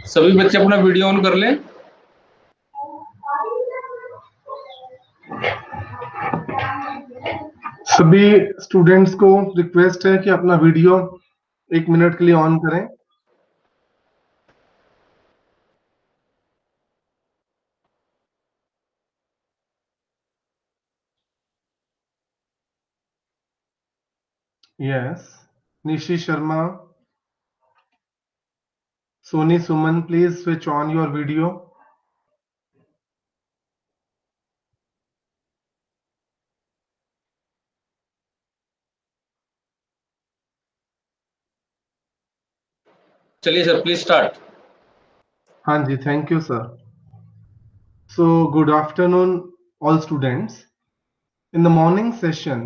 सभी बच्चे अपना वीडियो ऑन कर लें। सभी स्टूडेंट्स को रिक्वेस्ट है कि अपना वीडियो 1 मिनट के लिए ऑन करें। Yes, Nishi Sharma, Soni Suman, please switch on your video. चलिए सर, प्लीज स्टार्ट। हाँ जी, thank you sir. So good afternoon all students. In the morning session,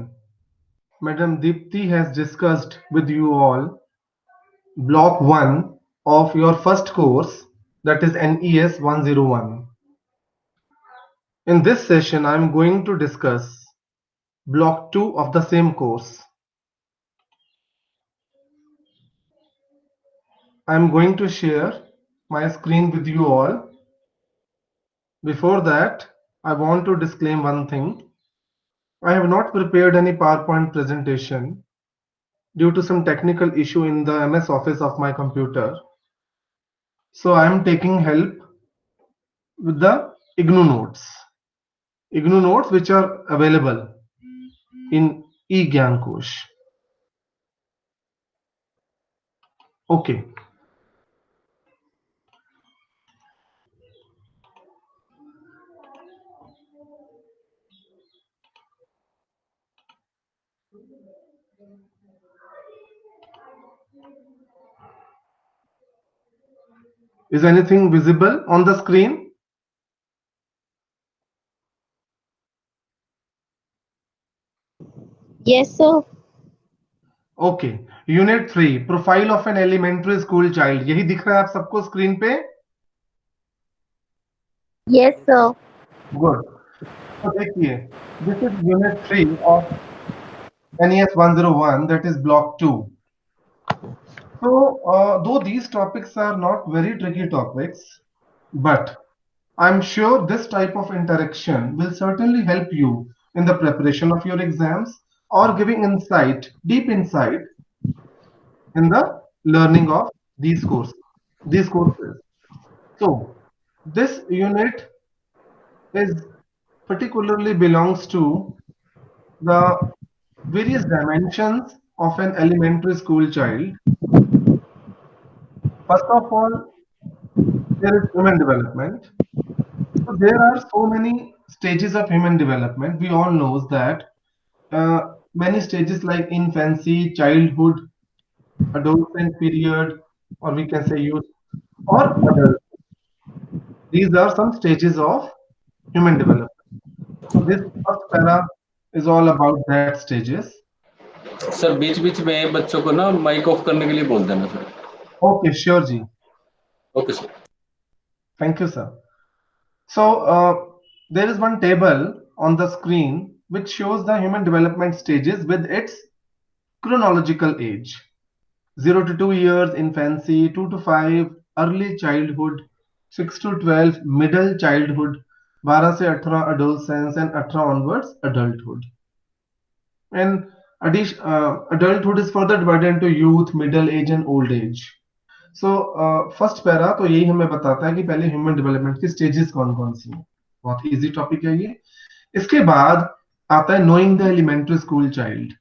Madam Deepti has discussed with you all block 1 of your first course, that is NES 101. In this session, I am going to discuss block 2 of the same course. I am going to share my screen with you all. Before that, I want to disclaim one thing. I have not prepared any PowerPoint presentation due to some technical issue in the MS Office of my computer. So I am taking help with the IGNU notes which are available in eGyan Kosh. Okay. Is anything visible on the screen? Yes, sir. Okay. Unit 3, Profile of an Elementary School Child. यही दिख रहा है आप सबको screen पे? Yes, sir. Good. तो देखिए, this is Unit 3 of NES 101, that is Block 2. So, though these topics are not very tricky topics, but I'm sure this type of interaction will certainly help you in the preparation of your exams or giving insight, deep insight in the learning of these courses. So, this unit is particularly belongs to the various dimensions of an elementary school child. First of all, there is human development. So there are so many stages of human development. We all knows that many stages like infancy, childhood, adolescent period, or we can say youth, or adult. These are some stages of human development. So this first para is all about that stages. Sir बीच बीच में बच्चों को ना mic off करने के लिए बोल देना sir. Okay, sure, ji. Okay sir. Thank you, sir. So there is one table on the screen which shows the human development stages with its chronological age. 0 to 2 years infancy, 2 to 5 early childhood, 6 to 12 middle childhood, 12 से 18 adolescence, and 18 onwards adulthood. And adulthood is further divided into youth, middle age and old age. So first para तो यही हमें बताता है कि पहले human development की stages कौन कौन सी हैं। बहुत इजी टॉपिक है ये। इसके बाद आता है knowing the elementary school child.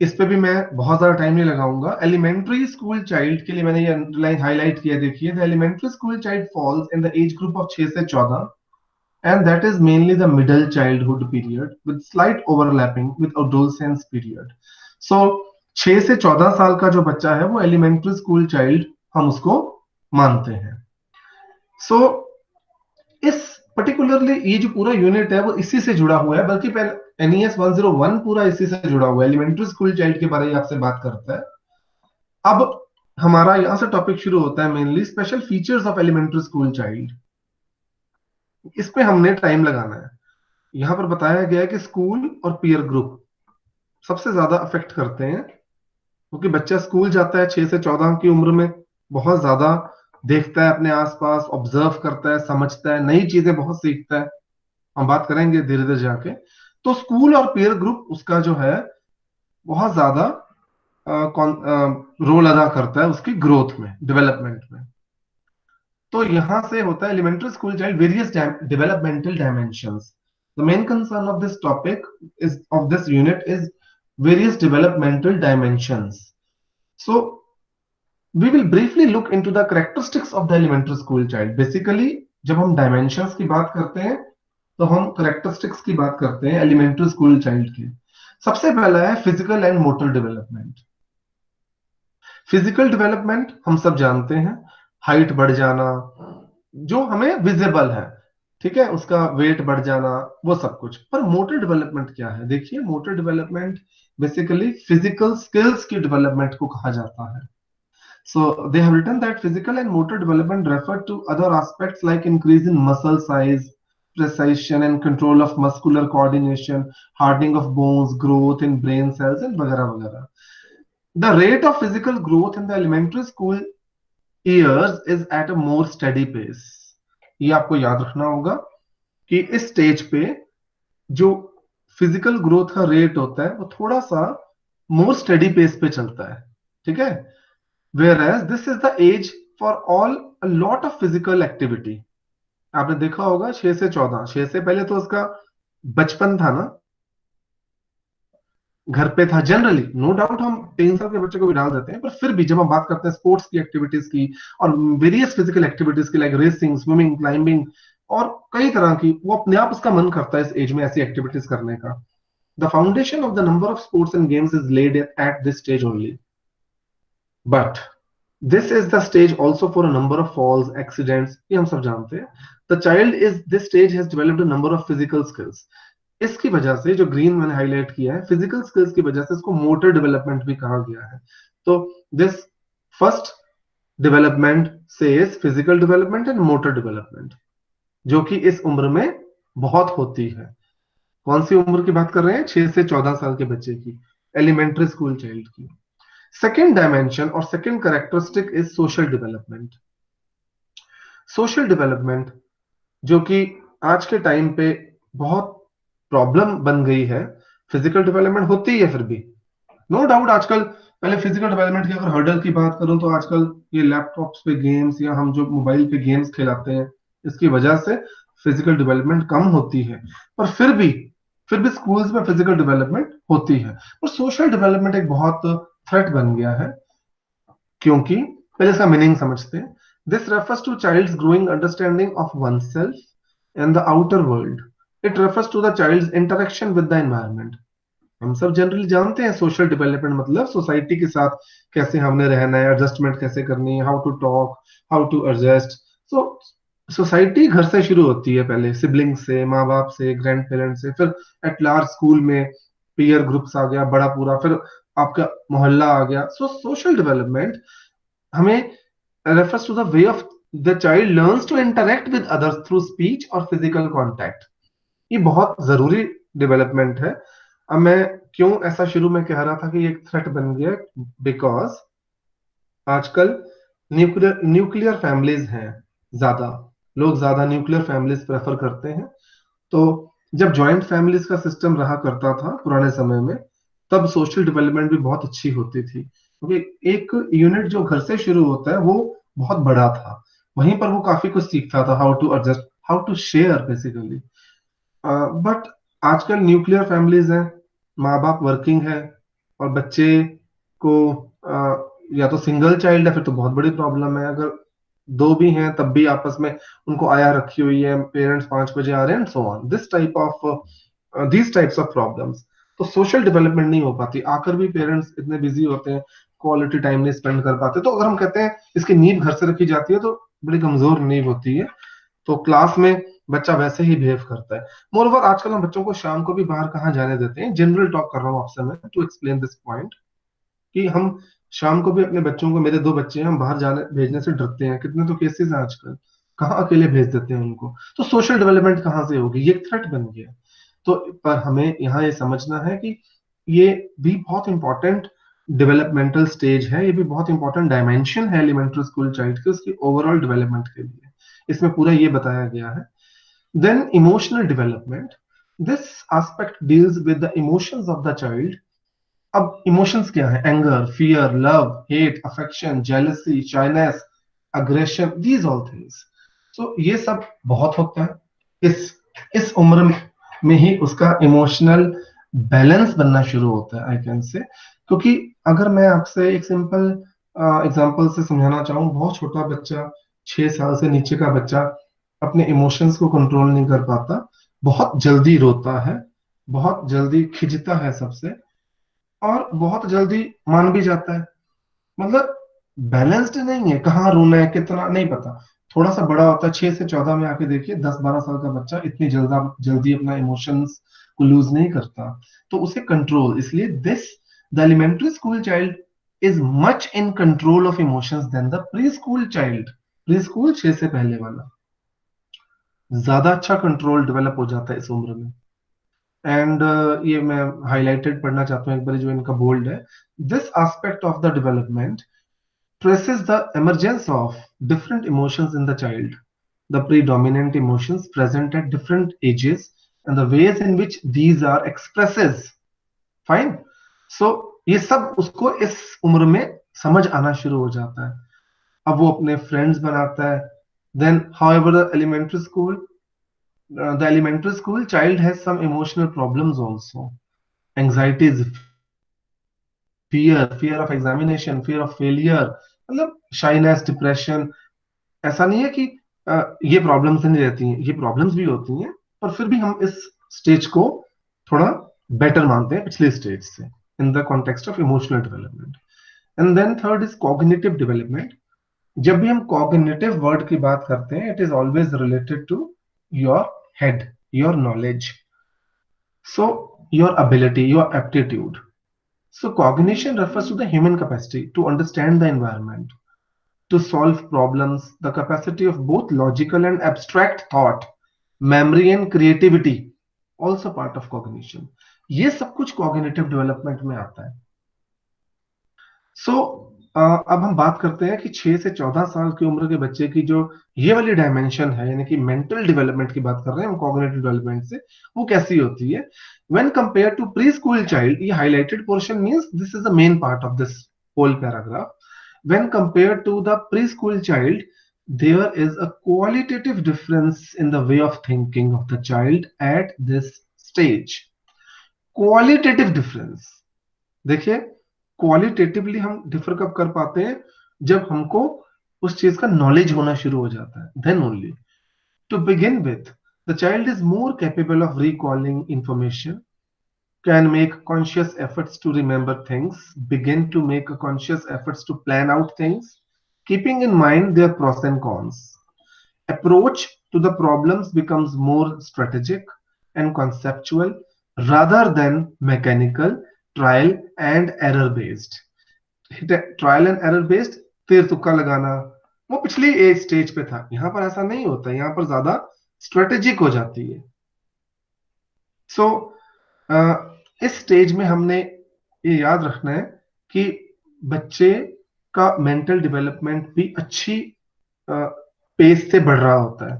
इस पे भी मैं बहुत ज्यादा टाइम नहीं लगाऊंगा। एलिमेंट्री स्कूल चाइल्ड के लिए मैंने ये अंडरलाइन हाईलाइट किया, देखिए, the elementary school child falls in the age group of 6 से 14 and that is mainly the middle childhood period with slight overlapping with adolescence period. So 6 से 14 साल का जो बच्चा है वो एलिमेंट्री स्कूल चाइल्ड हम उसको मानते हैं। So इस पर्टिकुलरली ये जो पूरा यूनिट है वो इसी से जुड़ा हुआ है, बल्कि पहले NES 101 पूरा इसी से जुड़ा हुआ है, एलिमेंट्री स्कूल चाइल्ड के बारे में आपसे बात करता है। अब हमारा यहाँ से टॉपिक शुरू होता है mainly special features of elementary school child. इस पे हमने टाइम लगाना है। यहाँ पर बताया गया है कि स्कूल और पीयर ग्रुप सबसे ज्यादा अफेक्ट करते हैं, क्योंकि बच्चा स्कूल जाता है 6 से 14 की उम्र में, बहुत ज्यादा देखता है अपने आसपास, ऑब्जर्व करता है, समझता है, नई चीजें बहुत सीखता है। हम बात करेंगे धीरे धीरे जाके। तो स्कूल और पीयर ग्रुप उसका जो है बहुत ज्यादा रोल अदा करता है उसकी ग्रोथ में, डेवलपमेंट में। तो यहां से होता है elementary school child various developmental dimensions. The main concern of this topic is of this unit is various developmental dimensions. So we will briefly look into the characteristics of the elementary school child. Basically, जब हम dimensions की बात करते हैं तो हम characteristics की बात करते हैं elementary school child की। सबसे पहला है physical and motor development। Physical development हम सब जानते हैं, हाइट बढ़ जाना, जो हमें विजिबल है, ठीक है, उसका वेट बढ़ जाना, वो सब कुछ। पर मोटर डेवलपमेंट क्या है? देखिए, motor development basically physical skills की डेवलपमेंट को कहा जाता है। So they have written that physical and motor development refer to other aspects like increase in muscle size, precision and control of muscular coordination, hardening of bones, growth in brain cells and वगैरह वगैरह। The rate of physical growth in the elementary school years is at a more steady pace। ये आपको याद रखना होगा कि इस stage पे जो फिजिकल ग्रोथ का रेट होता है वो थोड़ा सा मोर स्टडी पेस पे चलता है, ठीक है। Whereas this is the age for all a lot of physical activity। आपने देखा होगा 6 से 14, 6 से पहले तो उसका बचपन था ना, घर पे था जनरली, नो डाउट हम 3 साल के बच्चे को भी डाल देते हैं, पर फिर भी जब हम बात करते हैं स्पोर्ट्स की एक्टिविटीज की और वेरियस फिजिकल एक्टिविटीज की लाइक रेसिंग, स्विमिंग, क्लाइंबिंग और कई तरह की, वो अपने आप उसका मन करता है इस एज में ऐसी एक्टिविटीज करने का। The foundation of the number of sports and games is laid at this stage only, but this is the stage also for a number of falls, accidents, ये हम सब जानते हैं। The child is this stage has developed a number of physical skills. इसकी वजह से जो green मैंने हाईलाइट किया है, फिजिकल स्किल्स की वजह से इसको मोटर डेवलपमेंट भी कहा गया है। तो दिस फर्स्ट डेवलपमेंट से is physical development and motor development, जो कि इस उम्र में बहुत होती है। कौन सी उम्र की बात कर रहे हैं? 6 से 14 साल के बच्चे की, एलिमेंट्री स्कूल चाइल्ड की। सेकेंड डायमेंशन और second characteristic is social development. Social development जो कि आज के टाइम पे बहुत प्रॉब्लम बन गई है। फिजिकल डेवलपमेंट होती है फिर भी, नो डाउट आजकल, पहले फिजिकल डेवलपमेंट की अगर हर्डल की बात करूं तो आजकल ये लैपटॉप्स पे गेम्स या हम जो मोबाइल पे गेम्स खिलाते हैं, इसकी वजह से फिजिकल डेवलपमेंट कम होती है। पर फिर भी स्कूल्स में फिजिकल डेवलपमेंट होती है। और सोशल डेवलपमेंट एक बहुत थ्रेट बन गया है, क्योंकि पहले इसका मीनिंग समझते हैं। This refers to child's growing understanding of oneself and the outer world. It refers to the child's interaction with the environment. हम सब जनरली जानते हैं सोशल डेवलपमेंट मतलब सोसाइटी के साथ कैसे हमने रहना है, एडजस्टमेंट कैसे करनी है, how to talk, how to adjust. So society घर से शुरू होती है, पहले सिबलिंग से, माँ बाप से, ग्रैंड पेरेंट्स से, फिर एट लार्ज स्कूल में पीयर ग्रुप्स आ गया बड़ा पूरा, फिर आपका मोहल्ला आ गया। सो सोशल डेवलपमेंट हमें refers to the way of the child learns to interact with others through speech और physical contact। ये बहुत जरूरी डेवलपमेंट है। अब मैं क्यों ऐसा शुरू में कह रहा था कि ये एक थ्रेट बन गया, बिकॉज आजकल न्यूक्लियर न्यूक्लियर फैमिलीज हैं, ज्यादा लोग ज्यादा न्यूक्लियर फैमिलीज प्रेफर करते हैं। तो जब जॉइंट फैमिलीज का सिस्टम रहा करता था पुराने समय में, तब सोशल डेवलपमेंट भी बहुत अच्छी होती थी, क्योंकि एक यूनिट जो घर से शुरू होता है वो बहुत बड़ा था, वहीं पर वो काफी कुछ सीखता था, how to adjust, how to share basically. But आजकल न्यूक्लियर फैमिलीज हैं, माँ बाप वर्किंग है और बच्चे को या तो सिंगल चाइल्ड है, फिर तो बहुत बड़ी प्रॉब्लम है। अगर दो भी हैं तब भी आपस में उनको आया रखी हुई है, पेरेंट्स 5 बजे आ रहे हैं, so on this type of these types of problems. तो सोशल डेवलपमेंट नहीं हो पाती, आकर भी पेरेंट्स इतने बिजी होते हैं, क्वालिटी टाइम नहीं स्पेंड कर पाते। तो अगर हम कहते हैं इसकी नींव घर से रखी जाती है तो बड़ी कमजोर नींव होती है, तो क्लास में बच्चा वैसे ही बिहेव करता है। मोरओवर आजकल हम बच्चों को शाम को भी बाहर कहाँ जाने देते हैं, जनरल टॉक कर रहा हूँ आपसे मैं टू एक्सप्लेन दिस पॉइंट, कि हम शाम को भी अपने बच्चों को, मेरे 2 बच्चे हैं, हम बाहर जाने भेजने से डरते हैं, कितने तो केसेस हैं आजकल, कहाँ अकेले भेज देते हैं उनको। तो सोशल डेवलपमेंट कहाँ से होगी, ये एक थ्रेट बन गया। तो पर हमें यहाँ ये समझना है कि ये भी बहुत इंपॉर्टेंट डेवलपमेंटल स्टेज है, ये भी बहुत इंपॉर्टेंट डायमेंशन है एलिमेंट्री स्कूल चाइल्ड के, उसकी ओवरऑल डेवलपमेंट के लिए। इसमें पूरा ये बताया गया है। Then emotional development, this aspect deals with the emotions of the child. अब इमोशंस क्या है, anger, fear, love, hate, affection, jealousy, shyness, aggression, these all things. So ये सब बहुत होता है इस उम्र में ही उसका इमोशनल बैलेंस बनना शुरू होता है, आई कैन से। क्योंकि अगर मैं आपसे एक सिंपल एग्जांपल से समझाना चाहूँ, बहुत छोटा बच्चा, 6 साल से नीचे का बच्चा अपने इमोशंस को कंट्रोल नहीं कर पाता, बहुत जल्दी रोता है, बहुत जल्दी खिंचता है सबसे, और बहुत जल्दी मान भी जाता है। मतलब बैलेंस्ड नहीं है, कहाँ रोना है कितना नहीं पता। थोड़ा सा बड़ा होता है, 6 से 14 में आके देखिए, 10-12 साल का बच्चा इतनी जल्दी अपना इमोशंस को लूज नहीं करता। तो उसे कंट्रोल, इसलिए this the elementary school child is much in control of emotions than the pre school child. Pre school 6 से पहले वाला ज्यादा अच्छा कंट्रोल डेवलप हो जाता है इस उम्र में। एंड ये मैं हाईलाइटेड पढ़ना चाहता हूँ एक बार, जो इनका बोल्ड है। This aspect of the development traces the emergence of different emotions in the child, the predominant emotions present at different ages, and the ways in which these are expresses. Fine. So ये सब उसको इस उम्र में समझ आना शुरू हो जाता है। अब वो अपने फ्रेंड्स बनाता है। Then, however, the elementary school child has some emotional problems also. Anxieties, fear of examination, fear of failure, मतलब shyness, depression। ऐसा नहीं है कि ये प्रॉब्लम्स नहीं रहती हैं, ये प्रॉब्लम्स भी होती हैं, पर फिर भी हम इस स्टेज को थोड़ा बेटर मानते हैं पिछले स्टेज से, in the context of emotional development. And then third is cognitive development. जब भी हम कॉग्निटिव वर्ड की बात करते हैं, it is always related to your head, your knowledge, so your ability, your aptitude. So cognition refers to the human capacity to understand the environment, to solve problems, the capacity of both logical and abstract thought, memory and creativity, also part of cognition। ये सब कुछ cognitive development में आता है। सो अब हम बात करते हैं कि 6 से 14 साल की उम्र के बच्चे की जो ये वाली डायमेंशन है, यानी कि मेंटल डेवलपमेंट की बात कर रहे हैं हम कॉग्निटिव डेवलपमेंट से, वो कैसी होती है। When compare to pre school child, ये highlighted portion means this is the main part of this whole paragraph. When compared to the preschool child, there is a qualitative difference in the way of thinking of the child at this stage। Qualitative difference, देखिए, qualitatively हम differ कब कर पाते हैं, जब हमको उस चीज का नॉलेज होना शुरू हो जाता है, then only. To begin with, the child is more capable of recalling information, can make conscious efforts to remember things, begin to make conscious efforts to plan out things, keeping in mind their pros and cons. Approach to the problems becomes more strategic and conceptual rather than mechanical, trial and error based। Trial and error based, तीर तुक्का लगाना, वो पिछली as stage पे था, यहां पर ऐसा नहीं होता, यहां पर ज्यादा स्ट्रेटेजिक हो जाती है। सो इस स्टेज में हमने ये याद रखना है कि बच्चे का मेंटल डेवलपमेंट भी अच्छी पेस से बढ़ रहा होता है।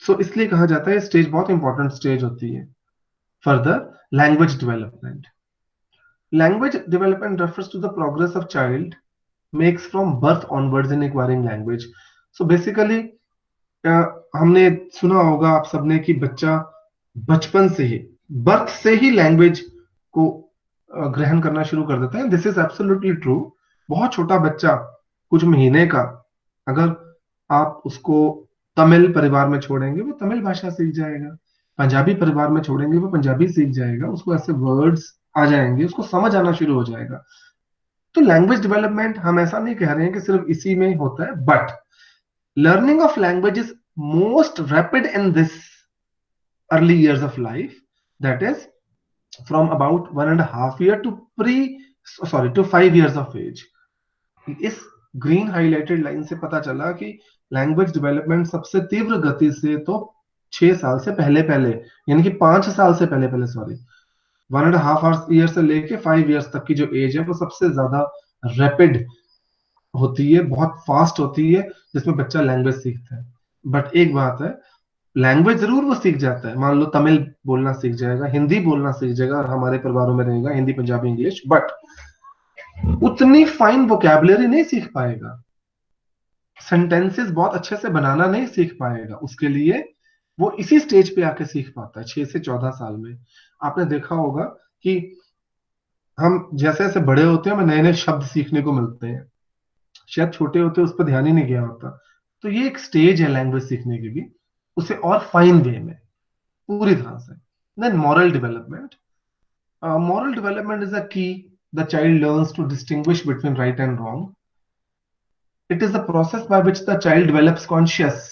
सो इसलिए कहा जाता है स्टेज बहुत इंपॉर्टेंट स्टेज होती है। Further, language development. Language development refers to the progress of child makes from birth onwards in acquiring language। So basically हमने सुना होगा आप सबने कि बच्चा बचपन से ही, बर्थ से ही लैंग्वेज को ग्रहण करना शुरू कर देता है। This is absolutely true. बहुत छोटा बच्चा, कुछ महीने का, अगर आप उसको तमिल परिवार में छोड़ेंगे, वो तमिल भाषा सीख जाएगा। पंजाबी परिवार में छोड़ेंगे, वो पंजाबी सीख जाएगा, उसको ऐसे वर्ड्स आ जाएंगे, उसको समझ आना शुरू हो जाएगा। तो लैंग्वेज डेवलपमेंट हम ऐसा नहीं कह रहे हैं कि सिर्फ इसी में होता है, but learning of language is most rapid in this early years of life, that is from about 1.5 year to pre sorry to 5 years of age. इस ग्रीन हाईलाइटेड लाइन से पता चला कि लैंग्वेज डेवलपमेंट सबसे तीव्र गति से तो 6 साल से पहले पहले, यानी कि 5 साल से पहले पहले, सॉरी 1.5 ईयर से लेके 5 years तक की जो एज है वो सबसे ज्यादा रैपिड होती है, बहुत फास्ट होती है, जिसमें बच्चा लैंग्वेज सीखता है। बट एक बात है, लैंग्वेज जरूर वो सीख जाता है, मान लो तमिल बोलना सीख जाएगा, हिंदी बोलना सीख जाएगा, और हमारे परिवारों में रहेगा हिंदी पंजाबी इंग्लिश, बट उतनी फाइन वोकैबुलरी नहीं सीख पाएगा, सेंटेंसेस बहुत अच्छे से बनाना नहीं सीख पाएगा। उसके लिए वो इसी स्टेज पे आके सीख पाता है, 6 से 14 साल में। आपने देखा होगा कि हम जैसे जैसे बड़े होते हैं हमें नए नए शब्द सीखने को मिलते हैं, शायद छोटे होते उस पर ध्यान ही नहीं गया होता। तो ये एक स्टेज है लैंग्वेज सीखने की भी, उसे और फाइन वे में, पूरी तरह से। Then moral development. Moral development is a key. The child learns to distinguish between right and wrong. It is the process by which the child develops conscience,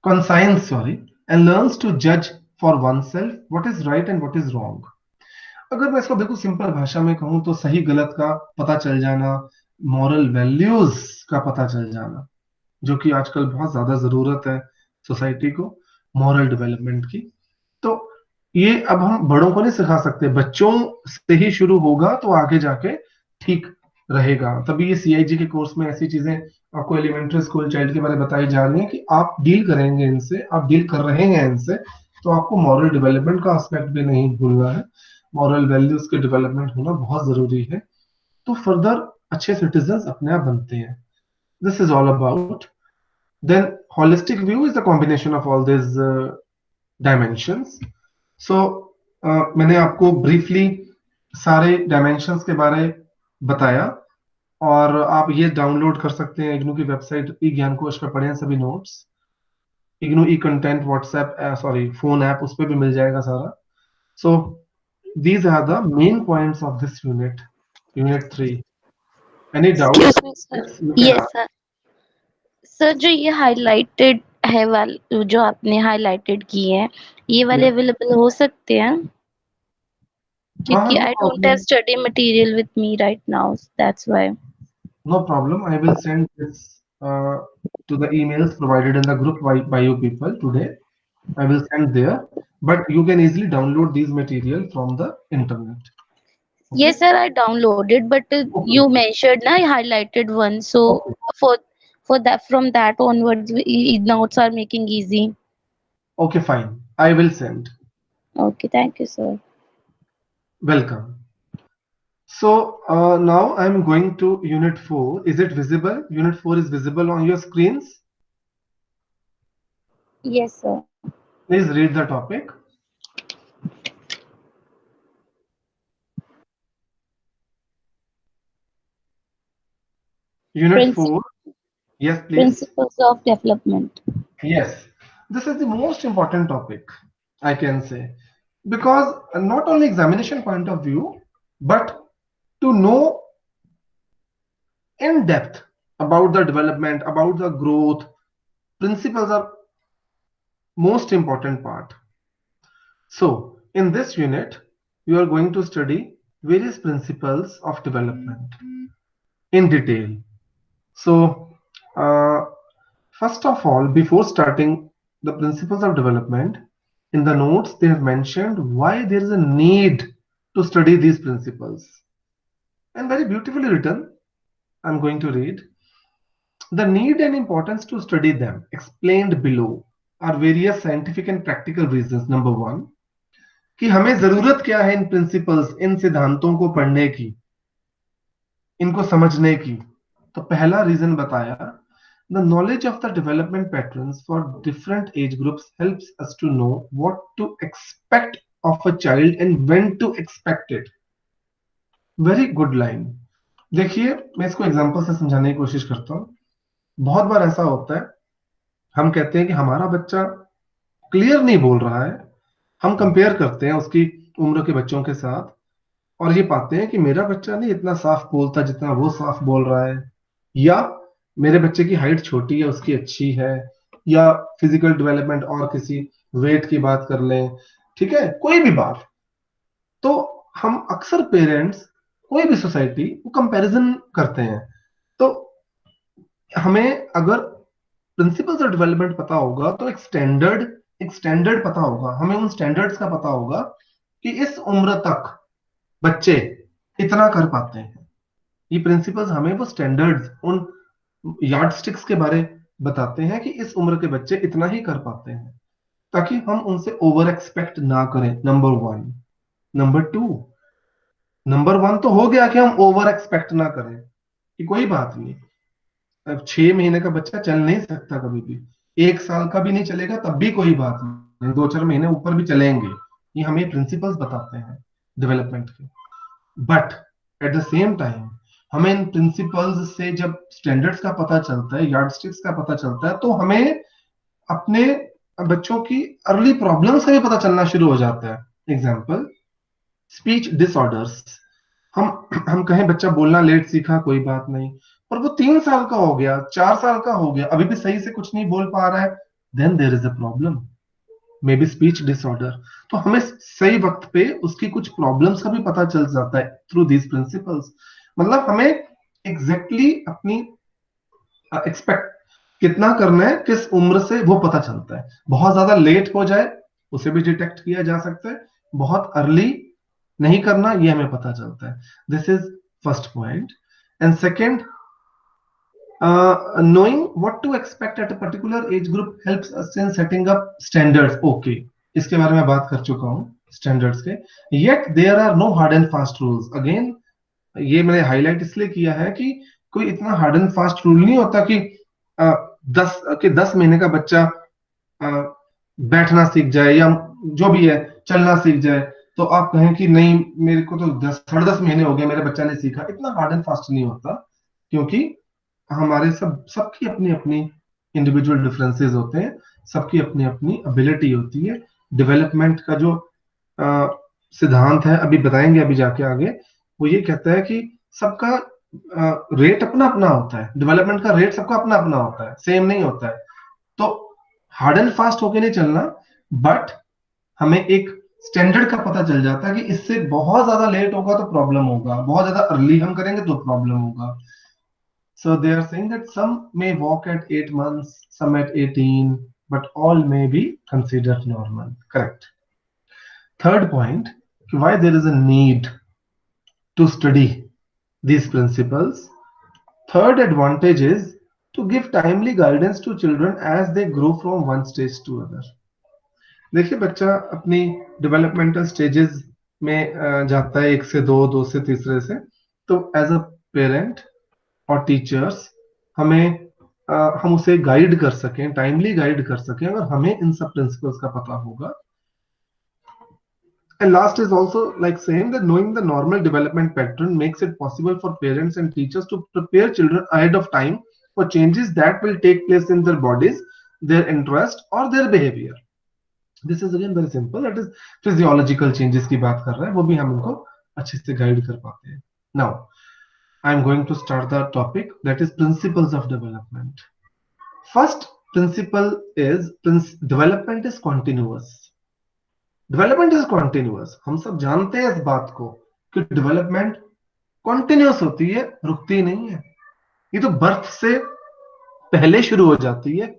and learns to judge for oneself what is right and what is wrong. अगर मैं इसको बिल्कुल simple भाषा में कहूं तो सही गलत का पता चल जाना, मॉरल वैल्यूज का पता चल जाना, जो कि आजकल बहुत ज्यादा जरूरत है सोसाइटी को, मॉरल डेवलपमेंट की। तो ये अब हम बड़ों को नहीं सिखा सकते, बच्चों से ही शुरू होगा तो आगे जाके ठीक रहेगा। तभी ये सीआईजी के कोर्स में ऐसी चीजें आपको एलिमेंट्री स्कूल चाइल्ड के बारे में बताई जा रही है कि आप डील करेंगे इनसे, आप डील कर रहे हैं इनसे, तो आपको मॉरल डेवलपमेंट का एस्पेक्ट भी नहीं भूलना है, मॉरल वैल्यूज के डेवलपमेंट होना बहुत जरूरी है। तो फर्दर अच्छे सिटीजन अपने आप बनते हैं। This is all about. Then holistic view is the combination of all this dimensions. So मैंने आपको ब्रीफली सारे डायमेंशंस के बारे बताया, और आप ये डाउनलोड कर सकते हैं इग्नू की वेबसाइट ई ज्ञान कोश पे, पढ़े हैं सभी notes. IGNOU e content WhatsApp sorry phone app, उस पे भी मिल जाएगा सारा। So these are the main points of this unit 3. Any doubts? Excuse me sir. Yes, you can yes ask. Sir. Sir जो ये हाइलाइटेड है जो आपने हाइलाइटेड किए हैं, ये वाले Yeah. अवेलेबल हो सकते हैं? क्योंकि No I don't have problem. Study material with me right now, that's why. No problem. I will send this to the emails provided in the group by you people today. I will send there, but you can easily download these material from the internet. Okay. Yes sir, I downloaded, but Okay. you mentioned na highlighted one, so Okay. for that, from that onwards notes are making easy. Okay. Fine. I will send. Okay, thank you sir. Welcome. So now I'm going to unit 4. Is it visible? Unit 4 is visible on your screens. Yes sir. Please read the topic. Unit 4. Yes, please. Principles of development. Yes. This is the most important topic, I can say, because not only examination point of view, but to know in depth about the development, about the growth, principles are most important part. So in this unit, you are going to study various principles of development in detail. So first of all, before starting the principles of development, in the notes they have mentioned why there is a need to study these principles, and very beautifully written. I'm going to read. The need and importance to study them explained below are various scientific and practical reasons. Number one, कि हमें जरूरत क्या है इन principles, इन सिद्धांतों को पढ़ने की, इनको समझने की। तो पहला रीजन बताया, the knowledge of the development patterns for different age groups helps us to know what to expect of a child and when to expect it. Very good line. देखिए मैं इसको एग्जांपल से समझाने की कोशिश करता हूँ। बहुत बार ऐसा होता है, हम कहते हैं कि हमारा बच्चा क्लियर नहीं बोल रहा है, हम कंपेयर करते हैं उसकी उम्र के बच्चों के साथ, और ये पाते हैं कि मेरा बच्चा नहीं इतना साफ बोलता जितना वो साफ बोल रहा है, या मेरे बच्चे की हाइट छोटी है उसकी अच्छी है, या फिजिकल डेवलपमेंट और किसी वेट की बात कर लें, ठीक है, कोई भी बात। तो हम अक्सर पेरेंट्स कोई भी सोसाइटी, वो कंपैरिजन करते हैं। तो हमें अगर प्रिंसिपल्स ऑफ डेवलपमेंट पता होगा तो एक स्टैंडर्ड पता होगा, हमें उन स्टैंडर्ड्स का पता होगा कि इस उम्र तक बच्चे इतना कर पाते हैं। ये प्रिंसिपल्स हमें वो स्टैंडर्ड्स, उन यार्डस्टिक्स के बारे बताते हैं कि इस उम्र के बच्चे इतना ही कर पाते हैं, ताकि हम उनसे ओवर एक्सपेक्ट ना करें। Number one. नंबर वन तो हो गया कि हम ओवर एक्सपेक्ट ना करें कि कोई बात नहीं, अब 6 महीने का बच्चा चल नहीं सकता कभी भी, 1 साल का भी नहीं चलेगा तब भी कोई बात नहीं, 2-4 महीने ऊपर भी चलेंगे। ये हमें प्रिंसिपल्स बताते हैं डेवलपमेंट के। But at the same time हमें इन प्रिंसिपल्स से जब स्टैंडर्ड्स का पता चलता है, यार्डस्टिक्स का पता चलता है, तो हमें अपने बच्चों की अर्ली प्रॉब्लम्स का भी पता चलना शुरू हो जाता है। Example, speech disorders. हम कहें बच्चा बोलना लेट सीखा, कोई बात नहीं, पर वो 3 साल का हो गया, 4 साल का हो गया, अभी भी सही से कुछ नहीं बोल पा रहा है, then there is a problem, maybe speech disorder. तो हमें सही वक्त पे उसकी कुछ प्रॉब्लम्स का भी पता चल जाता है थ्रू दीज प्रिंसिपल्स। मतलब हमें एग्जैक्टली अपनी एक्सपेक्ट कितना करना है किस उम्र से वो पता चलता है। बहुत ज्यादा लेट हो जाए उसे भी डिटेक्ट किया जा सकता है, बहुत अर्ली नहीं करना ये हमें पता चलता है। This is first point. And second, knowing what to expect at a particular age group helps us in setting up standards. Okay, इसके बारे में बात कर चुका हूँ स्टैंडर्ड्स के। yet there are no hard and fast rules. again, ये मैंने हाईलाइट इसलिए किया है कि कोई इतना हार्ड एंड फास्ट रूल नहीं होता कि 10 महीने का बच्चा बैठना सीख जाए या जो भी है चलना सीख जाए, तो आप कहें कि नहीं मेरे को तो 10 साढ़े 10 महीने हो गए मेरे बच्चा ने सीखा। इतना हार्ड एंड फास्ट नहीं होता, क्योंकि हमारे सबकी अपनी अपनी इंडिविजुअल डिफरेंसेस होते हैं, सबकी अपनी अपनी एबिलिटी होती है। डेवलपमेंट का जो सिद्धांत है, अभी बताएंगे अभी जाके आगे, वो ये कहता है कि सबका रेट अपना अपना होता है, डेवलपमेंट का रेट सबका अपना अपना होता है, सेम नहीं होता है। तो हार्ड एंड फास्ट होके नहीं चलना, बट हमें एक स्टैंडर्ड का पता चल जाता है कि इससे बहुत ज्यादा लेट होगा तो प्रॉब्लम होगा, बहुत ज्यादा अर्ली हम करेंगे तो प्रॉब्लम होगा। So they are saying that some may walk at 8 months, some at 18, but all may be considered normal. Correct. Third point, why there is a need to study these principles. Third advantage is to give timely guidance to children as they grow from one stage to other. देखिए बच्चा अपनी developmental stages में जाता है, 1 से 2, 2 से 3 से, तो एज अ पेरेंट और टीचर्स हम उसे गाइड कर सकें, टाइमली गाइड कर सकें, अगर हमें इन सब प्रिंसिपल्स का पता होगा। And last is also like saying that knowing the normal development pattern makes it possible for parents and teachers to prepare children ahead of time for changes that will take place in their bodies, their interest or their behavior. This is again very simple, that is physiological changes की बात कर रहा है, वो भी हम उनको अच्छे से गाइड कर पाते हैं। Now I am going to start the topic, that is principles of development. First principle is development is continuous. Development is continuous. हम सब जानते हैं इस बात को कि डेवलपमेंट कॉन्टिन्यूअस होती है, रुकती नहीं है। ये तो बर्थ से पहले शुरू हो जाती है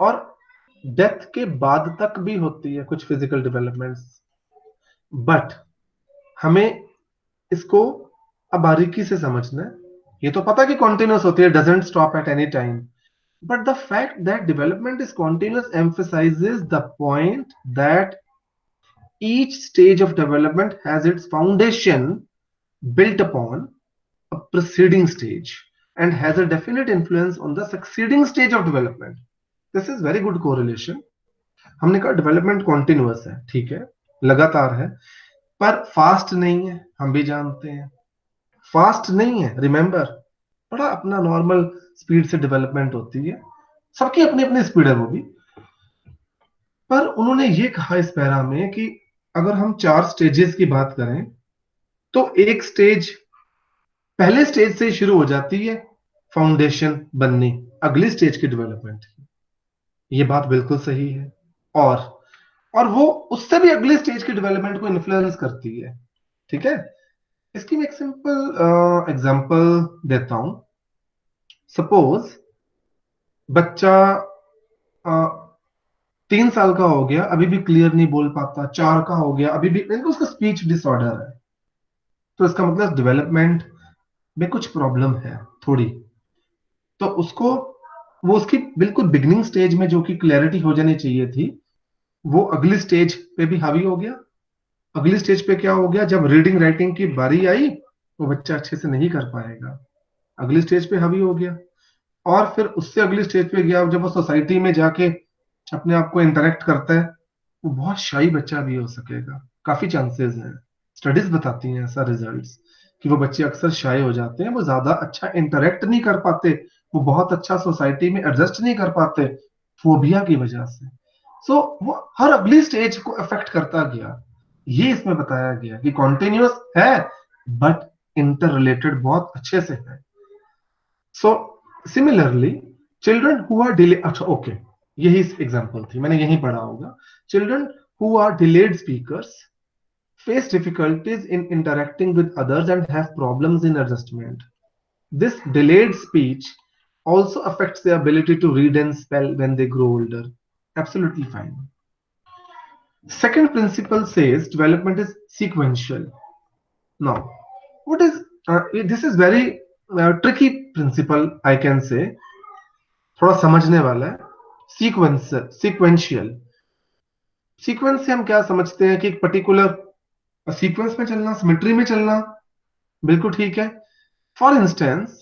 और डेथ के बाद तक भी होती है कुछ फिजिकल डेवलपमेंट्स। बट हमें इसको अब बारीकी से समझना है। ये तो पता कि कॉन्टिन्यूअस होती है, doesn't stop at any time, but the fact that development is continuous emphasizes the point that each stage of development has its foundation built upon a preceding stage and has a definite influence on the succeeding stage of development. This is very good correlation. हमने कहा development continuous है, ठीक है, लगातार है, पर fast नहीं है, हम भी जानते हैं फास्ट नहीं है। रिमेंबर, बड़ा अपना नॉर्मल स्पीड से डेवलपमेंट होती है, सबकी अपनी अपनी स्पीड है वो भी। पर उन्होंने ये कहा इस पैरा में कि अगर हम 4 स्टेजेस की बात करें तो एक स्टेज पहले स्टेज से शुरू हो जाती है फाउंडेशन बननी अगली स्टेज की डेवलपमेंट की। ये बात बिल्कुल सही है, और वो उससे भी अगले स्टेज की डेवलपमेंट को इन्फ्लुएंस करती है, ठीक है। इसकी मैं एक सिंपल एग्जांपल देता हूं. सपोज बच्चा 3 साल का हो गया, अभी भी क्लियर नहीं बोल पाता. 4 का हो गया, अभी भी मतलब उसका स्पीच डिसऑर्डर है. तो इसका मतलब डेवलपमेंट में कुछ प्रॉब्लम है थोड़ी. तो उसको, वो उसकी बिल्कुल बिगिनिंग स्टेज में जो कि क्लैरिटी हो जानी चाहिए थी, वो अगली स्टेज पे भी हावी हो गया. अगली स्टेज पे क्या हो गया, जब रीडिंग राइटिंग की बारी आई, वो बच्चा अच्छे से नहीं कर पाएगा. अगली स्टेज पे हावी हो गया. और फिर उससे अगली स्टेज पे गया, जब वो सोसाइटी में जाके अपने आप को इंटरेक्ट करता है, वो बहुत शाई बच्चा भी हो सकेगा. काफी चांसेस हैं, स्टडीज बताती हैं ऐसा रिजल्ट्स, कि वो बच्चे अक्सर शाय हो जाते हैं, वो ज्यादा अच्छा इंटरेक्ट नहीं कर पाते, वो बहुत अच्छा सोसाइटी में एडजस्ट नहीं कर पाते, फोबिया की वजह से. सो वो हर अगली स्टेज को अफेक्ट करता गया. ये इसमें बताया गया कि कॉन्टिन्यूअस है, बट इंटर रिलेटेड बहुत अच्छे से है. So similarly children who are delay, अच्छा ओके, यही एग्जांपल थी, मैंने यही पढ़ा होगा. Children who are delayed speakers face difficulties in interacting with others and have problems in adjustment. This delayed speech also affects their ability to read and spell when they grow older. Absolutely fine. Second principle says development is sequential. Now, what is this is very tricky principle, I can say. थोड़ा समझने वाला है. Sequential. Sequence से हम क्या समझते हैं कि एक पर्टिकुलर सीक्वेंस में चलना, सिमेट्री में चलना, बिल्कुल ठीक है. For instance,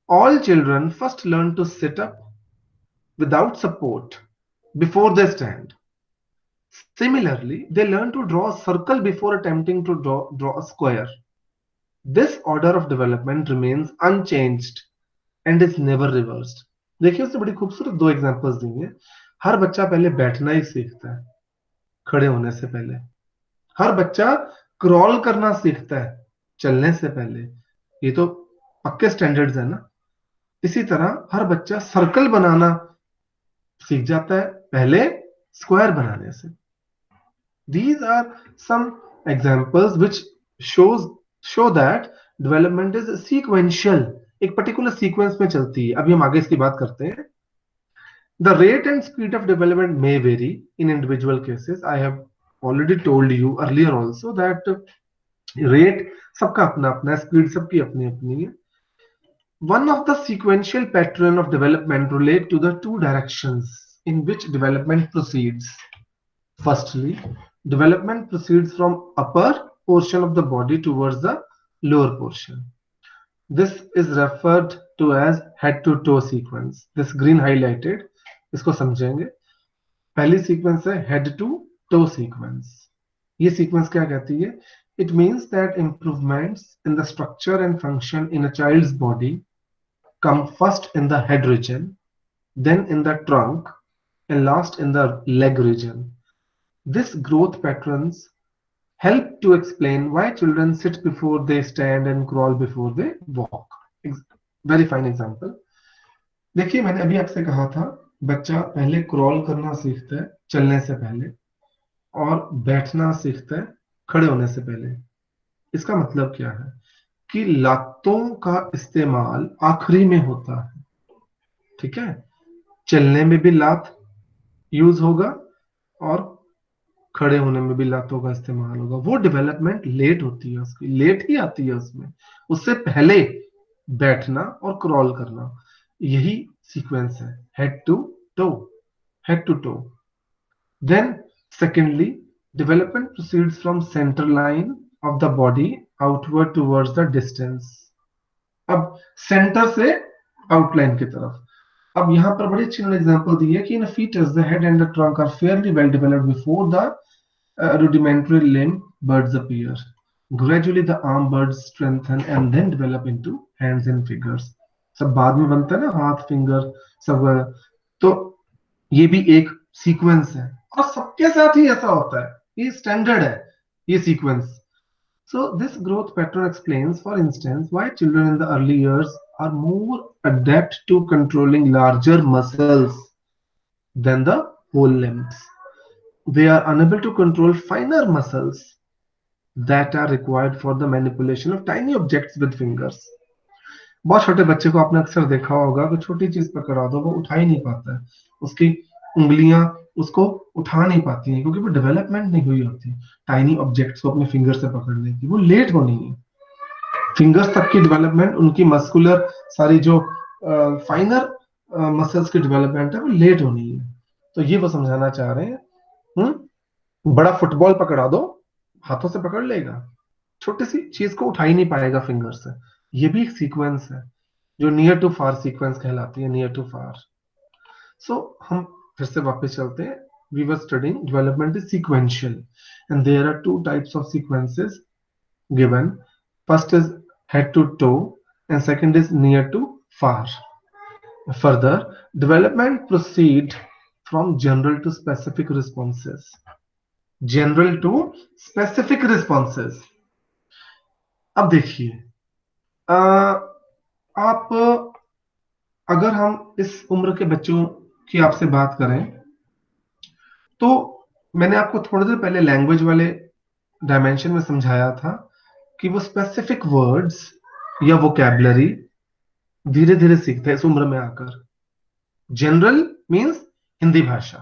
all children first learn to sit up without support before they stand. Similarly, they learn to draw a circle before attempting to draw a square. This order of development remains unchanged and is never reversed. देखिए, उसने बड़ी खूबसूरत 2 examples दी हैं. हर बच्चा पहले बैठना ही सीखता है खड़े होने से पहले. हर बच्चा क्रॉल करना सीखता है चलने से पहले. ये तो पक्के स्टैंडर्ड्स है ना. इसी तरह हर बच्चा सर्कल बनाना सीख जाता है पहले स्क्वायर बनाने से. These are some examples which show that development is sequential. एक पर्टिकुलर सीक्वेंस में चलती है. अभी हम आगे इसकी बात करते हैं. The rate and speed of development may vary in individual cases. I have already told you earlier also that rate सबका अपना अपना है, स्पीड सबकी अपनी अपनी है. One of the sequential pattern of development relate to the 2 directions in which development proceeds. Firstly, development proceeds from upper portion of the body towards the lower portion. This is referred to as head to toe sequence. This green highlighted, इसको समझेंगे. पहली sequence है head to toe sequence. ये sequence क्या कहती है? It means that improvements in the structure and function in a child's body come first in the head region, then in the trunk, and last in the leg region. This growth patterns help to explain why children sit before they stand and crawl before they walk. Very fine example. देखिए, मैंने अभी आपसे कहा था बच्चा पहले crawl करना सीखता है चलने से पहले, और बैठना सीखता है खड़े होने से पहले. इसका मतलब क्या है कि लातों का इस्तेमाल आखिरी में होता है. ठीक है, चलने में भी लात यूज होगा और खड़े होने में भी लातों का इस्तेमाल होगा. वो डेवलपमेंट लेट होती है, उसकी लेट ही आती है उसमें. उससे पहले बैठना और क्रॉल करना, यही सीक्वेंस है head to toe. Head to toe. Then secondly, development proceeds from centre line of the body outward towards the distance. अब सेंटर से आउटलाइन की तरफ. अब यहां पर बड़ी अच्छी एग्जांपल दी है कि इन fetus the head and the trunk are fairly well developed before the rudimentary limb buds appear. Gradually the arm buds strengthen and then develop into hands and fingers. सब बाद में बनता है ना, हाथ, फिंगर सब. तो ये भी एक सीक्वेंस है और सबके साथ ही ऐसा होता है. ये स्टैंडर्ड है ये sequence. So this growth pattern explains, for instance, why children in the early years are more adept to controlling larger muscles than the whole limbs. They are unable to control finer muscles that are required for the manipulation of tiny objects with fingers. बहुत छोटे बच्चे को आपने अक्सर देखा होगा कि छोटी चीज पकड़ा दो वो उठा ही नहीं पाता है, उसकी उंगलियां उसको उठा नहीं पाती हैं क्योंकि वो डेवलपमेंट नहीं हुई होती टाइनी ऑब्जेक्ट्स को अपने फिंगर से पकड़ने की, वो लेट होनी है। फिंगर्स तक की डेवलपमेंट, उनकी मस्कुलर सारी जो फाइनर मसल्स की डेवलपमेंट है वो लेट होनी है। तो ये वो समझाना चाह रहे हैं। बड़ा फुटबॉल पकड़ा दो, हाथों से पकड़ लेगा, छोटी सी चीज को उठा ही नहीं पाएगा फिंगर से। ये भी एक सीक्वेंस है जो नियर टू फार सीक्वेंस कहलाती है, नियर टू फार। सो हम फिर से वापस चलते हैं। We were studying development is sequential and there are two types of sequences given. First is head to toe and second is near to far. Further, development proceed from general to specific responses. General to specific responses. अब देखिए, आप अगर हम इस उम्र के बच्चों की आपसे बात करें तो मैंने आपको थोड़ी देर पहले लैंग्वेज वाले डायमेंशन में समझाया था कि वो स्पेसिफिक वर्ड्स या वोकैबुलरी धीरे धीरे सीखते हैं इस उम्र में आकर। जनरल मींस हिंदी भाषा,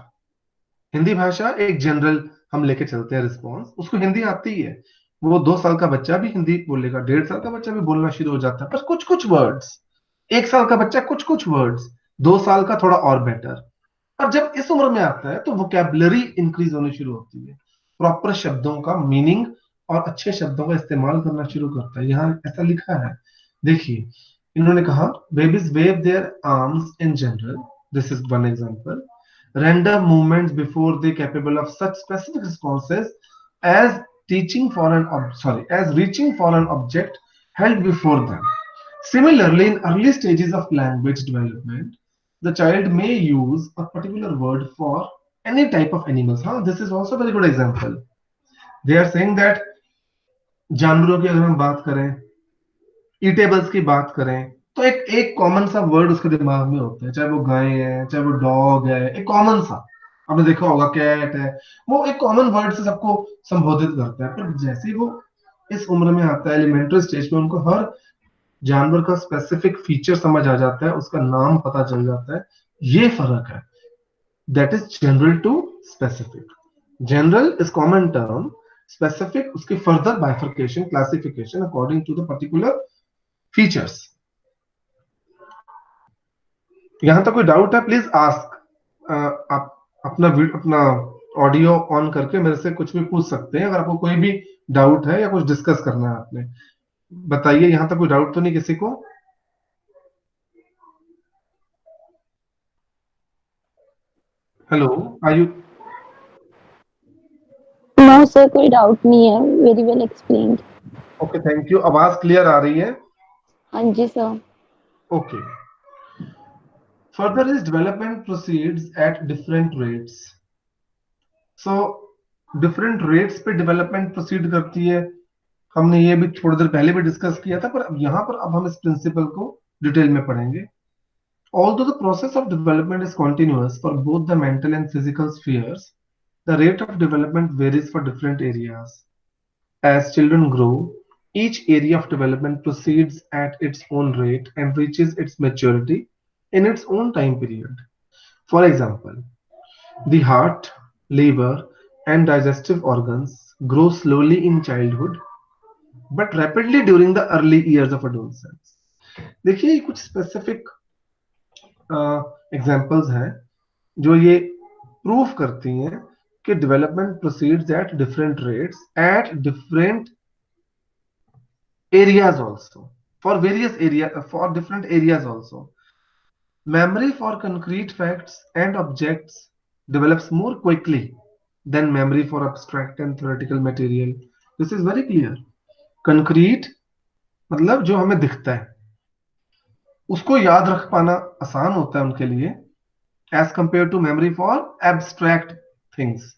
हिंदी भाषा एक जनरल हम लेके चलते हैं रिस्पॉन्स, उसको हिंदी आती है, वो 2 साल का बच्चा भी हिंदी बोलेगा, 1.5 साल का बच्चा भी बोलना शुरू हो जाता है, पर कुछ कुछ वर्ड्स। 1 साल का बच्चा कुछ कुछ वर्ड्स, 2 साल का थोड़ा और बेटर। और जब इस उम्र में आता है तो वोकैबुलरी इंक्रीज होनी शुरू होती है, प्रॉपर शब्दों का मीनिंग और अच्छे शब्दों का इस्तेमाल करना शुरू करता है। यहाँ ऐसा लिखा है, देखिए इन्होंने कहा babies wave there arms in general, this is one example, render movements before they capable of such specific responses as reaching for an object held before them. Similarly, in early stages of language development, the child may use a particular word for any type of animals. This is also a very good example. They are saying that जानवरों की अगर हम बात करें, eatables की बात करें, तो एक कॉमन सा वर्ड उसके दिमाग में होता है, चाहे वो गाय है, चाहे वो डॉग है, एक कॉमन सा, आपने देखा होगा कैट है, वो एक कॉमन वर्ड से सबको संबोधित करता है। पर जैसे ही वो इस उम्र में आता है, एलिमेंट्री स्टेज में, उनको हर जानवर का स्पेसिफिक फीचर समझ आ जाता है, उसका नाम पता चल जाता है। ये फर्क है, that is general to specific. General is common term, specific उसकी further bifurcation, classification according to the particular features. यहां तक कोई डाउट है प्लीज आस्क। आप अपना ऑडियो ऑन करके मेरे से कुछ भी पूछ सकते हैं, अगर आपको कोई भी डाउट है या कुछ डिस्कस करना है आपने, बताइए। यहां तक कोई डाउट तो नहीं किसी को? Hello, are you? No sir, कोई डाउट नहीं है, very well explained. Okay, thank you. आवाज क्लियर आ रही है? हाँ जी sir. Okay. Further is development proceeds at different rates. So different rates पे डेवलपमेंट प्रोसीड करती है। हमने ये भी थोड़ी देर पहले भी डिस्कस किया था, पर अब यहाँ पर अब हम इस प्रिंसिपल को डिटेल में पढ़ेंगे। Although the process of development is continuous for both the mental and physical spheres, the rate of development varies for different areas. As children grow, each area of development proceeds at its own rate and reaches its maturity in its own time period. For example, the heart, liver, and digestive organs grow slowly in childhood, but rapidly during the early years of adolescence. देखिए कुछ specific examples हैं जो ये proof करती हैं कि development proceeds at different rates at different areas also, for various area, for different areas also. Memory for concrete facts and objects develops more quickly than memory for abstract and theoretical material. This is very clear. Concrete मतलब जो हमें दिखता है उसको याद रख पाना आसान होता है उनके लिए, as compared to memory for abstract things.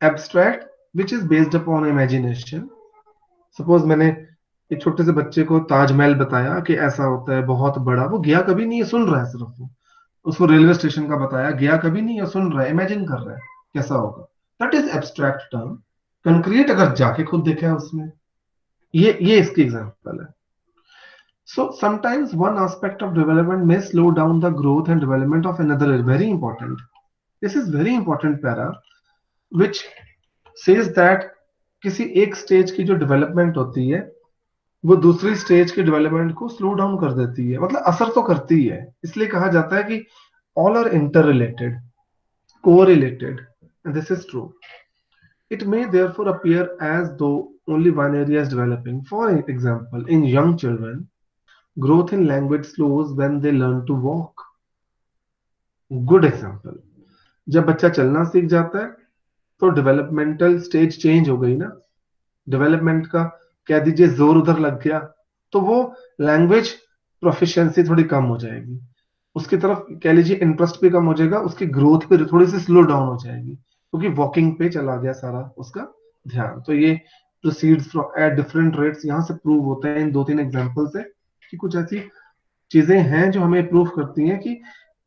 Abstract which is based upon imagination. Suppose मैंने एक छोटे से बच्चे को ताजमहल बताया कि ऐसा होता है बहुत बड़ा, वो गया कभी नहीं है, सुन रहा है सिर्फ, वो उसको रेलवे स्टेशन का बताया, गया कभी नहीं है, सुन रहा है, इमेजिन कर रहा है कैसा होगा, that is abstract term. Concrete अगर जाके खुद देखा है उसमें, ये इसकी एग्जांपल है. So sometimes one aspect of development may slow down the growth and development of another. Very important. This is very important para, which says that किसी एक स्टेज की जो डेवलपमेंट होती है वो दूसरी स्टेज की डेवलपमेंट को स्लो डाउन कर देती है, मतलब असर तो करती है. इसलिए कहा जाता है कि all are interrelated, correlated, and this is true. It may therefore appear as though only one area is developing. For example, in young children, growth in language slows when they learn to walk. Good example. जब बच्चा चलना सीख जाता है तो developmental stage change हो गई ना, डेवलपमेंट का कह दीजिए जोर उधर लग गया, तो वो लैंग्वेज प्रोफिशिएंसी थोड़ी कम हो जाएगी, उसकी तरफ कह लीजिए इंटरेस्ट भी कम हो जाएगा, उसकी ग्रोथ भी थोड़ी सी स्लो डाउन हो जाएगी क्योंकि वॉकिंग पे चला गया सारा उसका ध्यान. तो ये प्रोसीड्स एट डिफरेंट रेट्स यहां से प्रूव होते हैं इन 2-3 एग्जांपल से कि कुछ ऐसी चीजें हैं जो हमें प्रूव करती हैं कि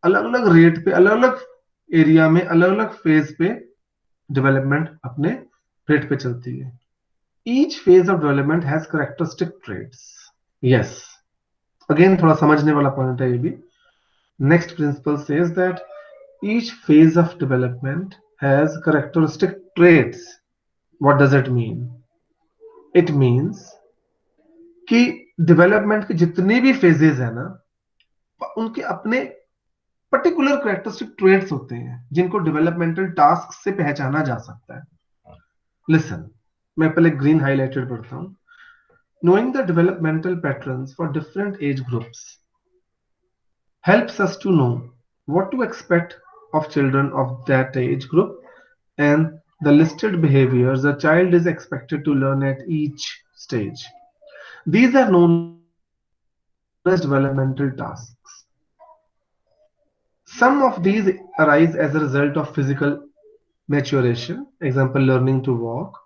अलग अलग रेट पे, अलग अलग एरिया में, अलग अलग फेज पे डेवलपमेंट अपने रेट पे चलती है. Each phase of development has characteristic traits. Yes. Again, थोड़ा समझने वाला पॉइंट है ये भी. Next principle says that each phase of development has characteristic traits. What does it mean? It means कि डेवलपमेंट के जितने भी फेजेस है ना, उनके अपने पर्टिकुलर कैरेक्टरिस्टिक ट्रेट्स होते हैं जिनको डेवलपमेंटल टास्क से पहचाना जा सकता है. लिसन, मैं पहले ग्रीन हाईलाइटेड पढ़ता हूं. Knowing the developmental patterns for different age groups helps us to know what to expect of children of that age group and the listed behaviors a child is expected to learn at each stage. These are known as developmental tasks. Some of these arise as a result of physical maturation, example learning to walk.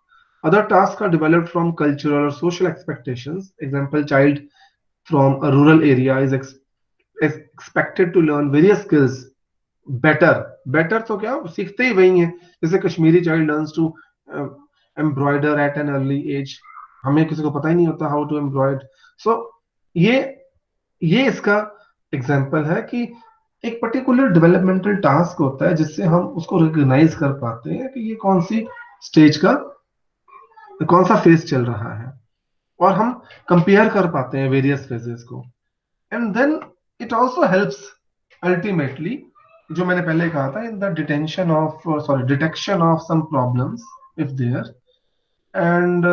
Other tasks are developed from cultural or social expectations, example child from a rural area is expected to learn various skills better तो क्या सीखते ही वही है, जैसे Kashmiri child learns to embroider at an early age, हमें किसी को पता ही नहीं होता हाउ टू एम्ब्रॉयड. सो ये इसका एग्जांपल है कि एक पर्टिकुलर डेवलपमेंटल टास्क होता है जिससे हम उसको रिकॉग्नाइज कर पाते हैं कि ये कौन सी स्टेज का कौन सा फेज चल रहा है, और हम कंपेयर कर पाते हैं वेरियस फेजेस को. And then it also helps ultimately, जो मैंने पहले कहा था, in the detection of some problems if there, and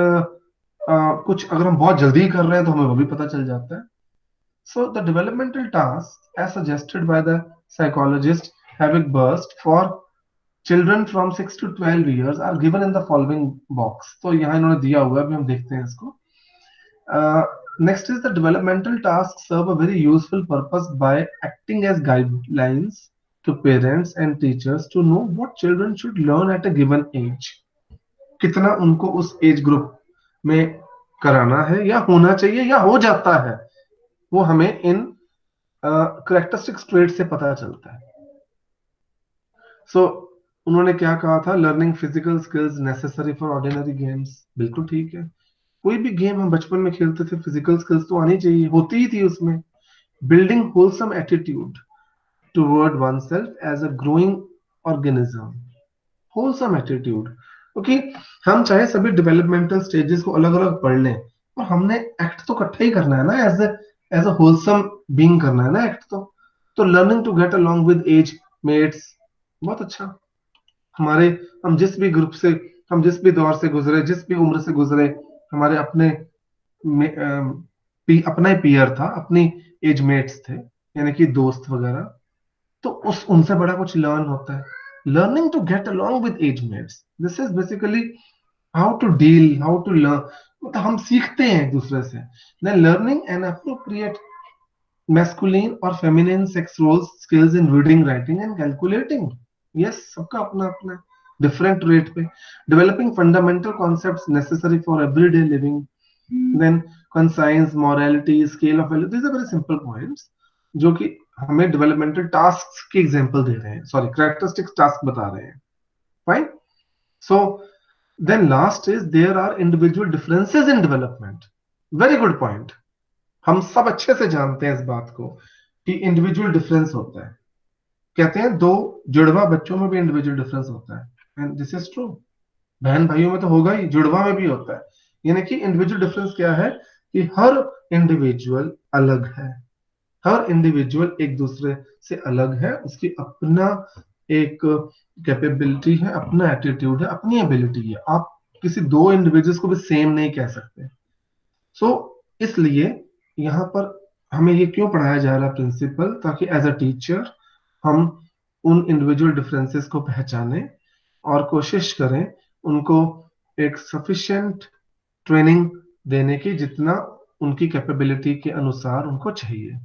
कुछ अगर हम बहुत जल्दी कर रहे हैं तो हमें वो भी पता चल जाता है. So the developmental task as suggested by the psychologist Havighurst for children from 6 to 12 years are given in the following box. तो यहाँ इन्होंने दिया हुआ है, अभी हम देखते हैं इसको. Next is the developmental tasks serve a very useful purpose by acting as guidelines to parents and teachers to know what children should learn at a given age. कितना उनको उस एज ग्रुप में कराना है या होना चाहिए या हो जाता है, वो हमें इन कैरेक्टरिस्टिक्स ट्रेट से पता चलता है. उन्होंने क्या कहा था, learning physical skills necessary for ordinary games. बिल्कुल ठीक है, कोई भी गेम हम बचपन में खेलते थे फिजिकल स्किल्स तो आनी चाहिए, होती ही थी उसमें. Building wholesome attitude toward oneself as a growing organism. Wholesome attitude, क्योंकि हम चाहे सभी डेवलपमेंटल स्टेजेस को अलग अलग पढ़ लें, और हमने एक्ट तो इकट्ठा ही करना है ना, एज अ होलसम बीइंग करना है ना एक्ट. तो learning to get along with age mates बहुत अच्छा. हम जिस भी ग्रुप से, हम जिस भी दौर से गुजरे, जिस भी उम्र से गुजरे, हमारे अपने अपना ही पीयर था, अपनी एज मेट्स थे, यानी कि दोस्त वगैरह. तो उनसे बड़ा कुछ लर्न होता है. Learning to get along with age mates, this is basically how to deal, how to learn, मतलब हम सीखते हैं एक दूसरे से. Then learning an appropriate masculine और feminine sex roles skills in reading, writing and calculating. Yes, सबका अपना अपना डिफरेंट रेट पे. Developing fundamental concepts necessary for everyday living. Then conscience, morality, scale of value. This are very simple points जो कि हमें developmental tasks की example दे रहे हैं, सॉरी कैरेक्टरिस्टिक्स टास्क बता रहे हैं. Fine. So Then last is there are individual differences in development. Very good point. हम सब अच्छे से जानते हैं इस बात को कि इंडिविजुअल डिफरेंस होता है। कहते हैं दो जुड़वा बच्चों में भी इंडिविजुअल डिफरेंस होता है, एंड दिस इज ट्रू। बहन भाइयों में तो होगा ही, जुड़वा में भी होता है। यानी कि इंडिविजुअल डिफरेंस क्या है कि हर इंडिविजुअल अलग है, हर इंडिविजुअल एक दूसरे से अलग है, उसकी अपना एक कैपेबिलिटी है, अपना एटीट्यूड है, अपनी एबिलिटी है। आप किसी दो इंडिविजुअल्स को भी सेम नहीं कह सकते। सो इसलिए यहाँ पर हमें ये क्यों पढ़ाया जा रहा है प्रिंसिपल, ताकि एज अ टीचर हम उन इंडिविजुअल डिफरेंसेस को पहचानें और कोशिश करें उनको एक सफिशिएंट ट्रेनिंग देने की जितना उनकी कैपेबिलिटी के अनुसार उनको चाहिए।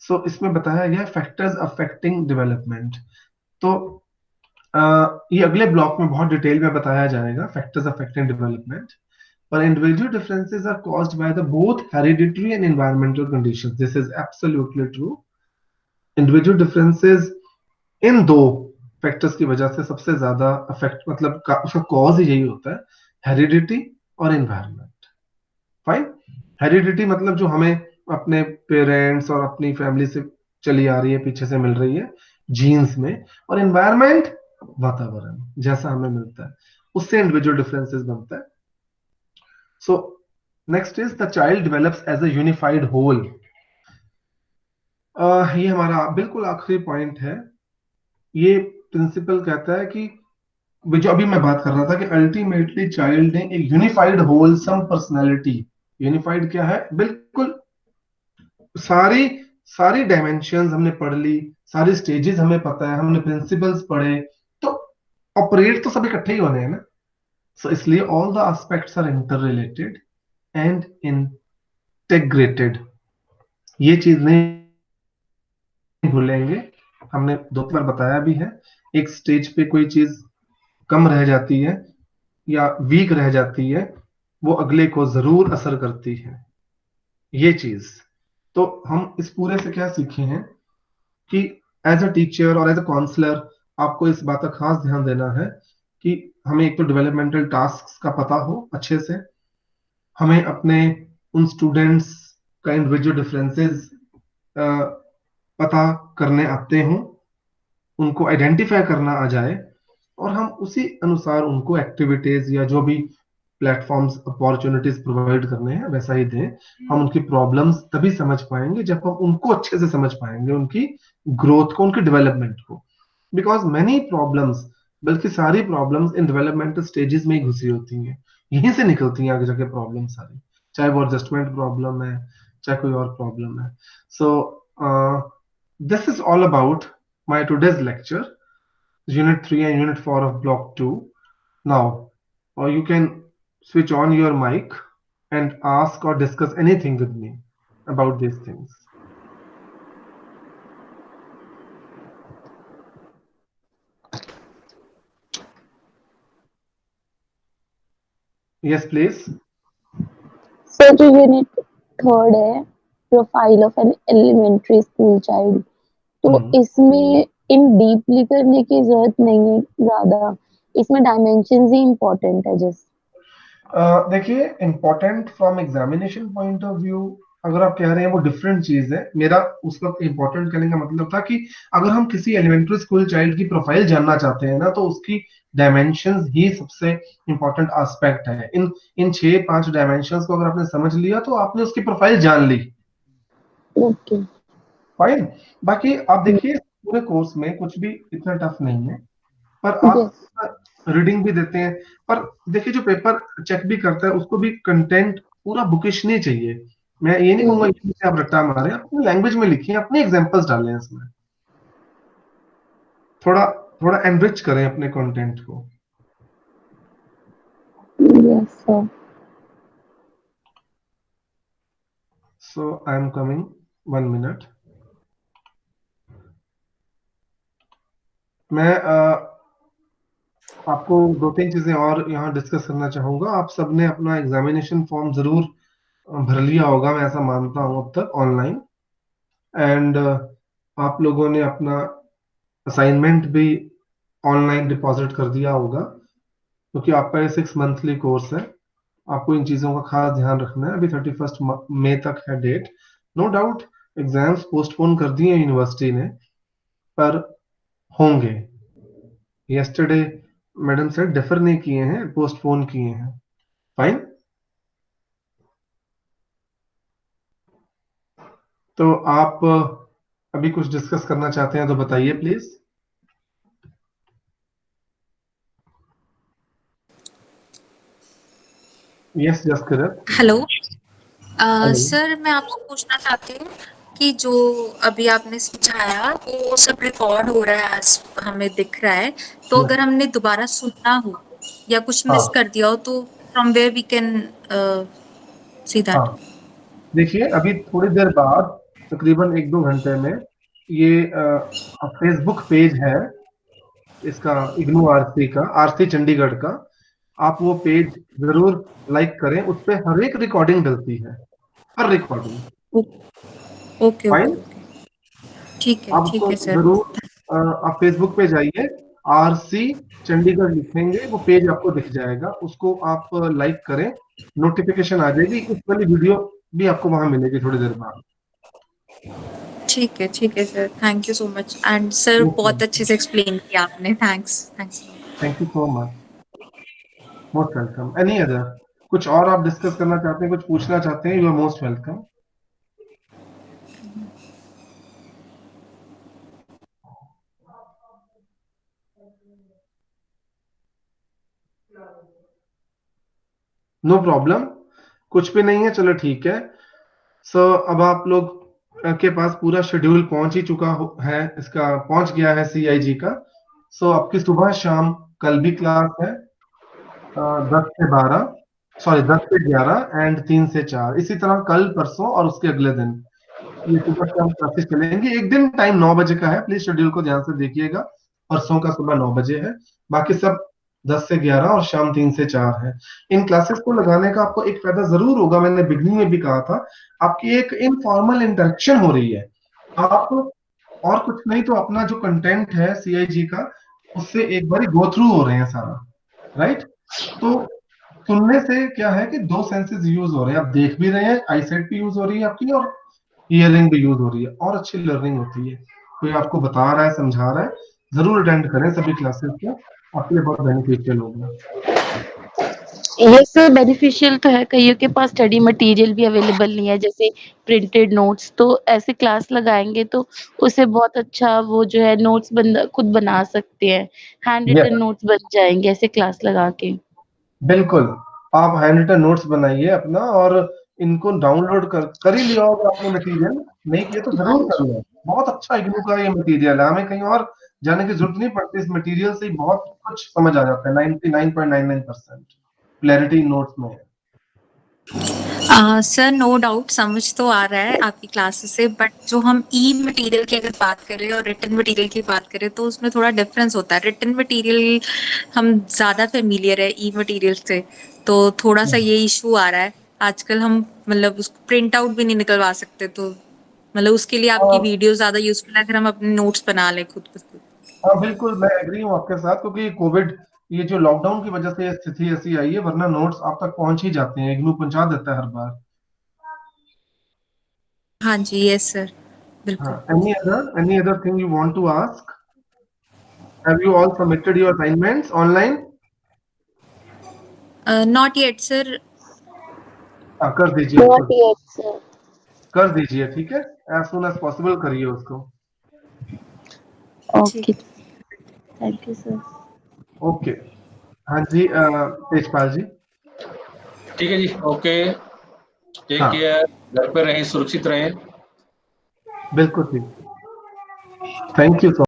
सो इसमें बताया गया फैक्टर्स अफेक्टिंग डेवलपमेंट। तो ये अगले ब्लॉक में बहुत डिटेल में बताया जाएगा factors affecting development. But individual differences are caused by the both hereditary and environmental conditions. This is absolutely true. Individual differences इन दो फैक्टर्स की वजह से सबसे ज्यादा अफेक्ट, मतलब उसका कॉज ही यही होता है, हेरिडिटी और एनवायरनमेंट। फाइन। हेरिडिटी मतलब जो हमें अपने पेरेंट्स और अपनी फैमिली से चली आ रही है, पीछे से मिल रही है जीन्स में, और एनवायरनमेंट वातावरण जैसा हमें मिलता है, उससे इंडिविजुअल डिफरेंसेस बनता है। So next is the child develops as a unified whole. ये हमारा बिल्कुल आखिरी पॉइंट है। ये प्रिंसिपल कहता है कि जो अभी मैं बात कर रहा था कि अल्टीमेटली चाइल्ड ने एक यूनिफाइड होलसम पर्सनालिटी। यूनिफाइड क्या है? बिल्कुल सारी सारी डायमेंशंस हमने पढ़ ली, सारी स्टेजेस हमें पता है, हमने प्रिंसिपल्स पढ़े, तो ऑपरेट तो सब इकट्ठे ही होने हैं ना। सो इसलिए all the aspects are inter related and integrated. ये चीज नहीं भूलेंगे, हमने दो बार बताया भी है। एक स्टेज पे कोई चीज कम रह जाती है या वीक रह जाती है, वो अगले को जरूर असर करती है ये चीज। तो हम इस पूरे से क्या सीखे हैं कि एज अ टीचर और एज अ काउंसलर आपको इस बात का खास ध्यान देना है कि हमें एक तो डेवलपमेंटल टास्क का पता हो अच्छे से, हमें अपने उन स्टूडेंट्स का इंडिविजुअल डिफरेंसेस पता करने आते हों, उनको आइडेंटिफाई करना आ जाए, और हम उसी अनुसार उनको एक्टिविटीज या जो भी प्लेटफॉर्म्स अपॉर्चुनिटीज प्रोवाइड करने हैं वैसा ही दें। हम उनकी प्रॉब्लम्स तभी समझ पाएंगे जब हम उनको अच्छे से समझ पाएंगे, उनकी ग्रोथ को, उनकी डेवलपमेंट को। बिकॉज मेनी प्रॉब्लम्स, बल्कि सारी प्रॉब्लम्स इन डेवलपमेंटल स्टेजेस में ही घुसी होती हैं, यहीं से निकलती हैं आगे जाके प्रॉब्लम सारी, चाहे वो एडजस्टमेंट प्रॉब्लम है, चाहे कोई और प्रॉब्लम है। So this is all about my today's lecture, Unit 3 and Unit 4 of Block 2. Now, you can switch on your mic and ask or discuss anything with me about these things. Yes, please. Sir जो unit third है, profile of an elementary school child, तो इसमें इन deeply करने की जरूरत नहीं है ज्यादा, इसमें डायमेंशंस ही इम्पोर्टेंट है जस्ट। देखिए, important from examination point of view अगर आप कह रहे हैं वो डिफरेंट चीज है। मेरा उस वक्त इम्पोर्टेंट कहने का मतलब था कि अगर हम किसी एलिमेंट्री स्कूल चाइल्ड की प्रोफाइल जानना चाहते हैं ना, तो उसकी डायमेंशंस ही सबसे इम्पोर्टेंट एस्पेक्ट है। इन 6-5 डायमेंशंस को अगर आपने समझ लिया तो आपने उसकी प्रोफाइल जान ली। Okay, fine. बाकी आप देखिए पूरे कोर्स में कुछ भी इतना टफ नहीं है, पर आप रीडिंग भी देते हैं, पर देखिए जो पेपर चेक भी करता है उसको भी कंटेंट पूरा बुकिश नहीं चाहिए। मैं ये नहीं कहूंगा कि आप रट्टा मारे, अपनी लैंग्वेज में लिखिए, अपने एग्जांपल्स डालें इसमें, थोड़ा थोड़ा एनरिच करें अपने कंटेंट को। Yes sir. So I am coming, 1 minute. मैं आपको 2-3 चीजें और यहाँ डिस्कस करना चाहूंगा। आप सबने अपना एग्जामिनेशन फॉर्म जरूर भर लिया होगा, मैं ऐसा मानता हूँ अब तक, ऑनलाइन। एंड आप लोगों ने अपना असाइनमेंट भी ऑनलाइन डिपॉजिट कर दिया होगा। क्योंकि आपका ये 6 मंथली कोर्स है, आपको इन चीज़ों का खास ध्यान रखना है। अभी 31 मई तक है date. No doubt exams postpone कर दिए यूनिवर्सिटी ने, पर होंगे। यस्टरडे मैडम सर डिफर नहीं किए हैं, पोस्टपोन किए हैं। फाइन। तो आप अभी कुछ डिस्कस करना चाहते हैं तो बताइए please. Yes Jaskirat. Hello. Hello. Sir मैं आपसे पूछना चाहती हूँ कि जो अभी आपने समझाया वो सब रिकॉर्ड हो रहा है, आज हमें दिख रहा है, तो अगर हमने दोबारा सुनना हो या कुछ हाँ मिस कर दिया हो तो from where we can see that. हाँ, देखिए अभी थोड़ी देर बाद तकरीबन 1-2 घंटे में ये फेसबुक पेज है इसका, इग्नू आरसी का, आरसी चंडीगढ़ का। आप वो पेज जरूर लाइक करें, उस पे हर एक रिकॉर्डिंग डलती है, हर recording. Okay fine. Okay okay, ठीक आप है उसको सर। जरूर आप फेसबुक पे जाइए, आरसी चंडीगढ़ लिखेंगे, वो पेज आपको दिख जाएगा, उसको आप लाइक करें, नोटिफिकेशन आ जाएगी। इस वाली वीडियो भी आपको वहां मिलेगी थोड़ी देर बाद। ठीक है sir, thank you so much. And sir बहुत अच्छे से एक्सप्लेन किया आपने, thanks thanks. Thank you so much, most welcome. Any other कुछ और आप डिस्कस करना चाहते हैं, कुछ पूछना चाहते हैं, you are most welcome. No problem, कुछ भी नहीं है, चलो ठीक है। सो अब आप लोग के पास पूरा शेड्यूल पहुंच ही चुका है, इसका पहुंच गया है सीआईजी का। सो आपकी सुबह शाम कल भी क्लास है, 10 से 12, सॉरी 10 से 11 एंड 3 से 4, इसी तरह कल परसों और उसके अगले दिन ये सुबह शाम क्लासेस चलेंगी। एक दिन टाइम 9 बजे का है, प्लीज शेड्यूल को ध्यान से देखिएगा। परसों का सुबह 9 बजे है, बाकी सब 10 से 11 और शाम 3 से 4 है। इन क्लासेस को लगाने का आपको एक फायदा जरूर होगा, मैंने बिगनिंग में भी कहा था, आपकी एक इनफॉर्मल इंटरेक्शन हो रही है। आप और कुछ नहीं तो अपना जो कंटेंट है सीआईजी का, उससे एक बार गो थ्रू हो रहे हैं सारा, राइट। तो सुनने से क्या है कि 2 सेंसेस यूज हो रहे हैं, आप देख भी रहे हैं, आईसाइट भी यूज हो रही है आपकी, और हियरिंग भी यूज हो रही है, और अच्छी लर्निंग होती है। कोई आपको बता रहा है, समझा रहा है, जरूर अटेंड करें सभी क्लासेस को, आपके लिए बहुत बेनिफिशियल होगा। ये सर बेनिफिशियल तो है, कईयों के पास स्टडी मटेरियल भी अवेलेबल नहीं है, जैसे प्रिंटेड नोट्स, तो ऐसे क्लास लगाएंगे तो उसे बहुत अच्छा वो जो है नोट्स बंदा खुद बना सकते हैं, हैंड यस, रिटन नोट्स बन जाएंगे ऐसे क्लास लगा के। बिल्कुल। आप हैंड रिटन नोट्स बनाइए अपना, और इनको डाउनलोड कर ही लिया होगा आपने मटेरियल, नहीं किया तो हाँ जरूर कर जी। लें। बहुत अच्छा इग्नू का ये मटेरियल है, हमें कहीं और जाने की जरूरत नहीं पड़ती, इस मटेरियल से ही बहुत कुछ समझ आ जाता है। 99.99% क्लैरिटी नोट्स में है। सर नो डाउट समझ तो आ रहा है आपकी क्लासेस से, बट जो हम ई मटेरियल की अगर बात करें और रिटन मटेरियल की बात करें तो उसमें थोड़ा डिफरेंस होता है। रिटन मटेरियल हम ज़्यादा फेमिलियर है ई मटेरियल से, तो थोड़ा सा ये इशू आ रहा है आजकल। हम मतलब उसको प्रिंट आउट भी नहीं निकलवा सकते, तो मतलब उसके लिए आपकी हाँ वीडियो ज़्यादा यूजफुल है अगर हम अपने नोट्स बना लें खुद खुद। हाँ, बिल्कुल मैं एग्री हूँ आपके साथ, क्योंकि कोविड, ये जो लॉकडाउन की वजह से ये स्थिति ऐसी आई है, वरना नोट्स आप तक पहुंच ही जाते हैं, इग्नू पहुंचा देता है हर बार। हाँ जी, यस सर, हाँ, बिल्कुल। Any other thing you want to ask? Have you all submitted your assignments online? Not yet sir. हाँ, कर दीजिए उसको, नॉट येट सर। कर दीजिए, ठीक है, एज सुन एज पॉसिबल करिए उसको। ठीक। Okay, thank you sir. Okay. हाँ जी, तेजपाल जी। ठीक है जी, ओके, टेक हाँ, केयर, घर पे रहें, सुरक्षित रहें। बिल्कुल ठीक। Thank you so